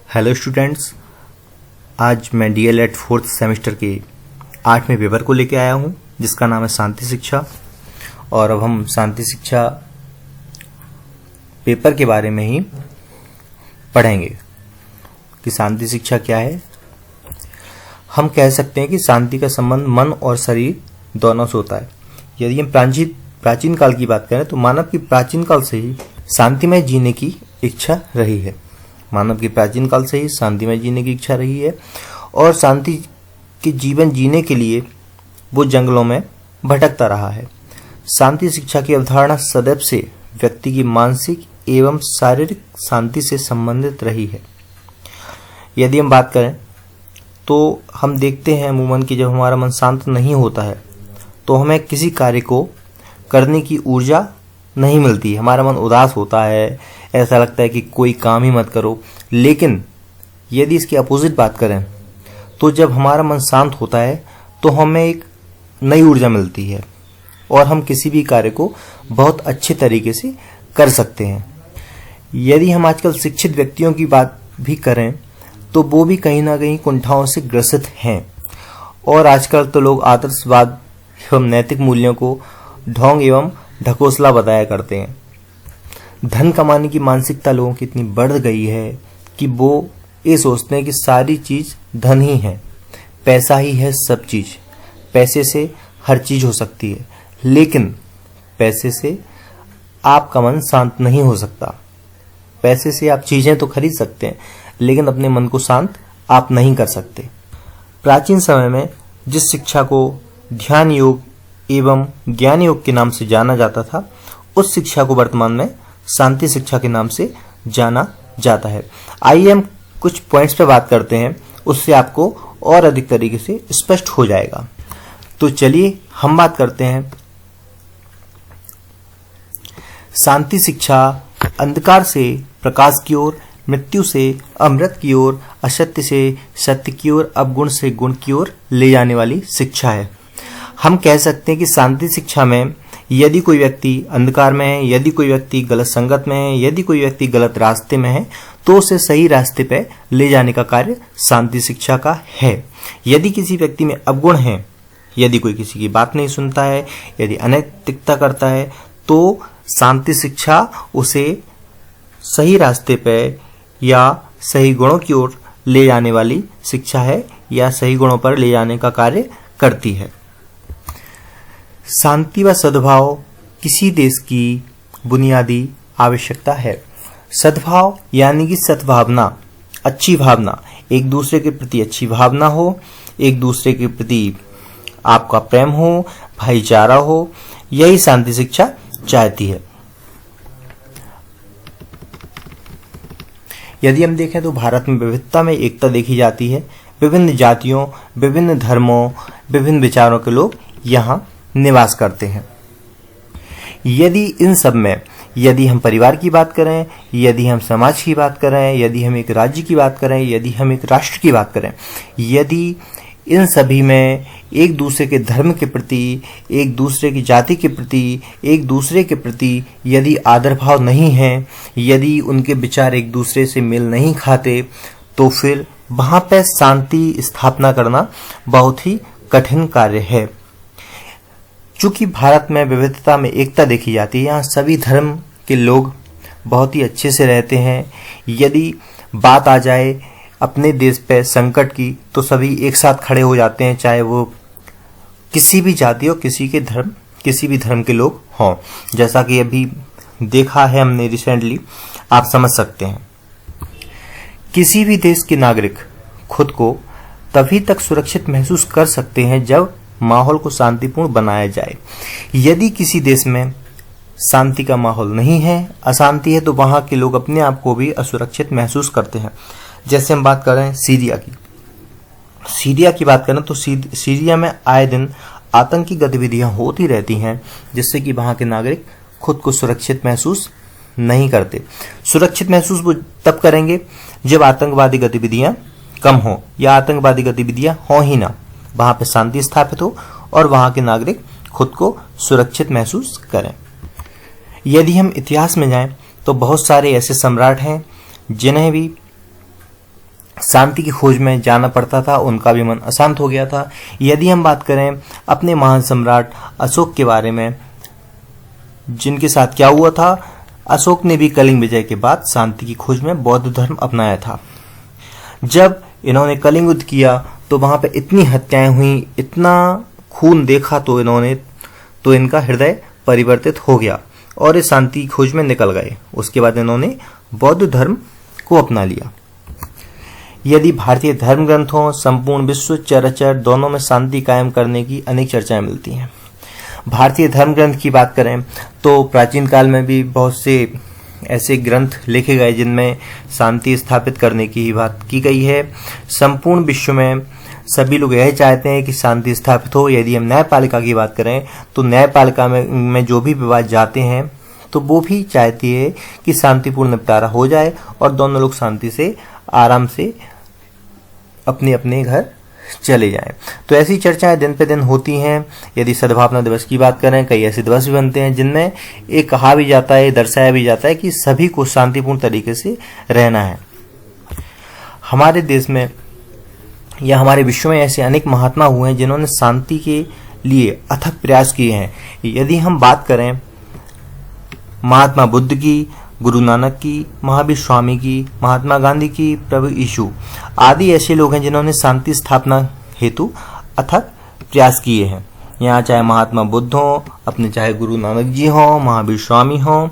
Hello students, आज मैं DElEd fourth semester के 8वें पेपर को लेके आया हूँ जिसका नाम है शांति शिक्षा। और अब हम शांति शिक्षा पेपर के बारे में ही पढ़ेंगे कि शांति शिक्षा क्या है। हम कह सकते हैं कि शांति का संबंध मन और शरीर दोनों से होता है। यदि हम प्राचीन काल की बात करें तो मानव की प्राचीन काल से ही शांतिमय जीने की इच्छा रही है। मानव की प्राचीन काल से ही शांतिमय जीने की इच्छा रही है और शांति के जीवन जीने के लिए वो जंगलों में भटकता रहा है। शांति शिक्षा की अवधारणा सदैव से व्यक्ति की मानसिक एवं शारीरिक शांति से संबंधित रही है। यदि हम बात करें तो हम देखते हैं अमूमन कि जब हमारा मन शांत नहीं होता है तो हमें किसी कार्य को करने की ऊर्जा नहीं मिलती। हमारा मन उदास होता है, ऐसा लगता है कि कोई काम ही मत करो। लेकिन यदि इसकी अपोजिट बात करें तो जब हमारा मन शांत होता है तो हमें एक नई ऊर्जा मिलती है और हम किसी भी कार्य को बहुत अच्छे तरीके से कर सकते हैं। यदि हम आजकल शिक्षित व्यक्तियों की बात भी करें तो वो भी कहीं ना कहीं कुंठाओं से ग्रसित हैं और आजकल तो लोग आदर्शवाद एवं नैतिक मूल्यों को ढोंग एवं ढकोसला बताया करते हैं। धन कमाने की मानसिकता लोगों की इतनी बढ़ गई है कि वो ये सोचते हैं कि सारी चीज धन ही है, पैसा ही है सब चीज, पैसे से हर चीज हो सकती है। लेकिन पैसे से आपका मन शांत नहीं हो सकता। पैसे से आप चीजें तो खरीद सकते हैं लेकिन अपने मन को शांत आप नहीं कर सकते। प्राचीन समय में जिस शिक्षा को ध्यान योग एवं ज्ञान योग के नाम से जाना जाता था, उस शिक्षा को वर्तमान में शांति शिक्षा के नाम से जाना जाता है। आइए हम कुछ पॉइंट्स पे बात करते हैं, उससे आपको और अधिक तरीके से स्पष्ट हो जाएगा। तो चलिए हम बात करते हैं शांति शिक्षा अंधकार से प्रकाश की ओर, मृत्यु से अमृत की ओर, असत्य से सत्य की ओर, अवगुण से गुण की ओर ले जाने वाली शिक्षा है। हम कह सकते हैं कि शांति शिक्षा में यदि कोई व्यक्ति अंधकार में है, यदि कोई व्यक्ति गलत संगत में है, यदि कोई व्यक्ति गलत रास्ते में है तो उसे सही रास्ते पे ले जाने का कार्य शांति शिक्षा का है। यदि किसी व्यक्ति में अवगुण है, यदि कोई किसी की बात नहीं सुनता है, यदि अनैतिकता करता है तो शांति शिक्षा उसे सही रास्ते पे या सही गुणों की ओर ले जाने वाली शिक्षा है या सही गुणों पर ले जाने का कार्य करती है। शांति व सद्भाव किसी देश की बुनियादी आवश्यकता है। सद्भाव यानी कि सद्भावना, अच्छी भावना, एक दूसरे के प्रति अच्छी भावना हो, एक दूसरे के प्रति आपका प्रेम हो, भाईचारा हो, यही शांति शिक्षा चाहती है। यदि हम देखें तो भारत में विविधता में एकता देखी जाती है। विभिन्न जातियों, विभिन्न धर्मों, विभिन्न विचारों के लोग यहाँ निवास करते हैं। यदि इन सब में यदि हम परिवार की बात करें, यदि हम समाज की बात करें, यदि हम एक राज्य की बात करें, यदि हम एक राष्ट्र की बात करें, यदि इन सभी में एक दूसरे के धर्म के प्रति, एक दूसरे की जाति के प्रति, एक दूसरे के प्रति यदि आदर भाव नहीं है, यदि उनके विचार एक दूसरे से मेल नहीं खाते तो फिर वहां पर शांति स्थापना करना बहुत ही कठिन कार्य है। चूंकि भारत में विविधता में एकता देखी जाती है, यहाँ सभी धर्म के लोग बहुत ही अच्छे से रहते हैं। यदि बात आ जाए अपने देश पे संकट की तो सभी एक साथ खड़े हो जाते हैं, चाहे वो किसी भी जाति हो, किसी भी धर्म के लोग हों। जैसा कि अभी देखा है हमने रिसेंटली, आप समझ सकते हैं। किसी भी देश के नागरिक खुद को तभी तक सुरक्षित महसूस कर सकते हैं जब माहौल को शांतिपूर्ण बनाया जाए। यदि किसी देश में शांति का माहौल नहीं है, अशांति है, तो वहां के लोग अपने आप को भी असुरक्षित महसूस करते हैं। जैसे हम बात कर रहे हैं सीरिया की बात करें तो सीरिया में आए दिन आतंकी गतिविधियां होती रहती हैं जिससे कि वहां के नागरिक खुद को सुरक्षित महसूस नहीं करते। सुरक्षित महसूस वो तब करेंगे जब आतंकवादी गतिविधियां कम हो या आतंकवादी गतिविधियां हो ही ना, वहां पे शांति स्थापित हो और वहां के नागरिक खुद को सुरक्षित महसूस करें। यदि हम इतिहास में जाएं तो बहुत सारे ऐसे सम्राट हैं जिन्हें भी शांति की खोज में जाना पड़ता था, उनका भी मन अशांत हो गया था। यदि हम बात करें अपने महान सम्राट अशोक के बारे में, जिनके साथ क्या हुआ था, अशोक ने भी कलिंग विजय के बाद शांति की खोज में बौद्ध धर्म अपनाया था। जब इन्होंने कलिंग युद्ध किया तो वहां पे इतनी हत्याएं हुई, इतना खून देखा तो इनका हृदय परिवर्तित हो गया और इस शांति की खोज में निकल गए। उसके बाद इन्होंने बौद्ध धर्म को अपना लिया। यदि भारतीय धर्म ग्रंथों, संपूर्ण विश्व, चराचर दोनों में शांति कायम करने की अनेक चर्चाएं मिलती हैं। भारतीय धर्म ग्रंथ की बात करें तो प्राचीन काल में भी बहुत से ऐसे ग्रंथ लिखे गए जिनमें शांति स्थापित करने की ही बात की गई है। संपूर्ण विश्व में सभी लोग यह चाहते हैं कि शांति स्थापित हो। यदि हम न्यायपालिका की बात करें तो न्यायपालिका में जो भी विवाद जाते हैं तो वो भी चाहती है कि शांतिपूर्ण निपटारा हो जाए और दोनों लोग शांति से आराम से अपने अपने घर चले जाएं। तो ऐसी चर्चाएं दिन पे दिन होती हैं। यदि सद्भावना दिवस की बात करें, कई ऐसे दिवस भी बनते हैं जिनमें एक कहा भी जाता है, दर्शाया भी जाता है कि सभी को शांतिपूर्ण तरीके से रहना है। हमारे देश में या हमारे विश्व में ऐसे अनेक महात्मा हुए हैं जिन्होंने शांति के लिए अथक प्रयास किए हैं। यदि हम बात करें महात्मा बुद्ध की, गुरु नानक की, महावीर स्वामी की, महात्मा गांधी की, प्रभु यीशु आदि ऐसे लोग हैं जिन्होंने शांति स्थापना हेतु अथक प्रयास किए हैं। यहाँ चाहे महात्मा बुद्ध हो, अपने चाहे गुरु नानक जी हो, महावीर स्वामी हो,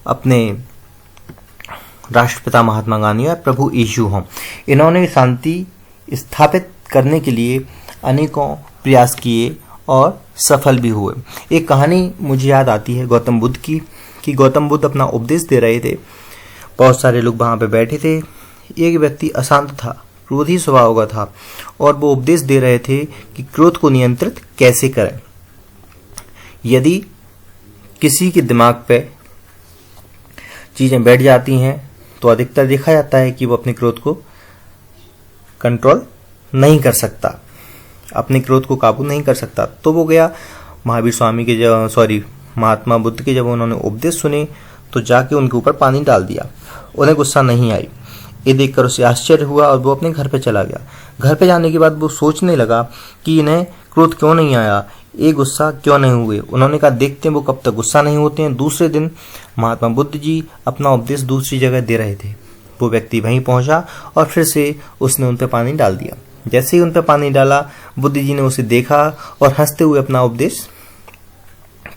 अपने राष्ट्रपिता महात्मा गांधी या प्रभु यीशु हो, इन्होंने शांति स्थापित करने के लिए अनेकों प्रयास किए और सफल भी हुए। एक कहानी मुझे याद आती है गौतम बुद्ध की, कि गौतम बुद्ध अपना उपदेश दे रहे थे। बहुत सारे लोग वहां पे बैठे थे। एक व्यक्ति अशांत था, क्रोधी स्वभाव का था और वो उपदेश दे रहे थे कि क्रोध को नियंत्रित कैसे करें। यदि किसी के दिमाग पे चीजें बैठ जाती हैं तो अधिकतर देखा जाता है कि वो अपने क्रोध को कंट्रोल नहीं कर सकता, अपने क्रोध को काबू नहीं कर सकता। तो वो गया महावीर स्वामी के महात्मा बुद्ध के, जब उन्होंने उपदेश सुने तो जाके उनके ऊपर पानी डाल दिया। उन्हें गुस्सा नहीं आई। ये देखकर उसे आश्चर्य हुआ और वो अपने घर पे चला गया। घर पे जाने के बाद वो सोचने लगा कि इन्हें क्रोध क्यों नहीं आया, ये गुस्सा क्यों नहीं हुए। उन्होंने कहा देखते हैं वो कब तक गुस्सा नहीं होते हैं। दूसरे दिन महात्मा बुद्ध जी अपना उपदेश दूसरी जगह दे रहे थे। वो व्यक्ति वहीं पहुंचा और फिर से उसने उन पर पानी डाल दिया। जैसे ही उन पर पानी डाला, बुद्ध जी ने उसे देखा और हंसते हुए अपना उपदेश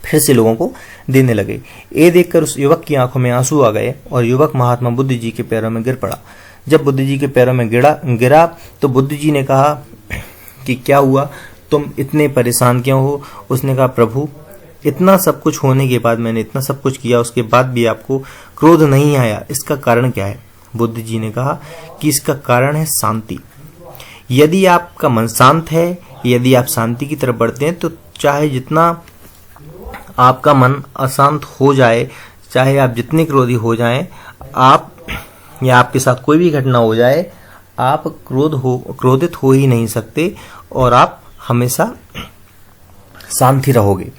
फिर से लोगों को देने लगे। ये देखकर उस युवक की आंखों में आंसू आ गए और युवक महात्मा बुद्ध जी के पैरों में गिर पड़ा। जब बुद्ध जी के पैरों में गिरा तो बुद्ध जी ने कहा कि क्या हुआ, तुम इतने परेशान क्यों हो। उसने कहा प्रभु, इतना सब कुछ होने के बाद, मैंने इतना सब कुछ किया, उसके बाद भी आपको क्रोध नहीं आया, इसका कारण क्या है। बुद्ध जी ने कहा कि इसका कारण है शांति। यदि आपका मन शांत है, यदि आप शांति की तरफ बढ़ते हैं तो चाहे जितना आपका मन अशांत हो जाए, चाहे आप जितने क्रोधी हो जाएं, आप या आपके साथ कोई भी घटना हो जाए, आप क्रोधित हो ही नहीं सकते और आप हमेशा शांत ही रहोगे।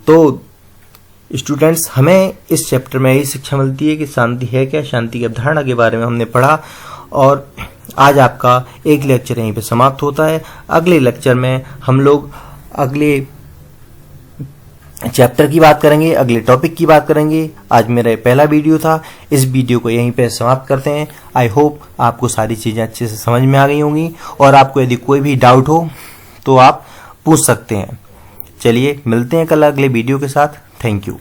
तो स्टूडेंट्स, हमें इस चैप्टर में यही शिक्षा मिलती है कि शांति है क्या, शांति की अवधारणा के बारे में हमने पढ़ा और आज आपका एक लेक्चर यहीं पे समाप्त होता है। अगले लेक्चर में हम लोग अगले चैप्टर की बात करेंगे, अगले टॉपिक की बात करेंगे। आज मेरा पहला वीडियो था, इस वीडियो को यहीं पे समाप्त करते हैं। आई होप आपको सारी चीजें अच्छे से समझ में आ गई होंगी और आपको यदि कोई भी डाउट हो तो आप पूछ सकते हैं। चलिए मिलते हैं कल अगले वीडियो के साथ। Thank you.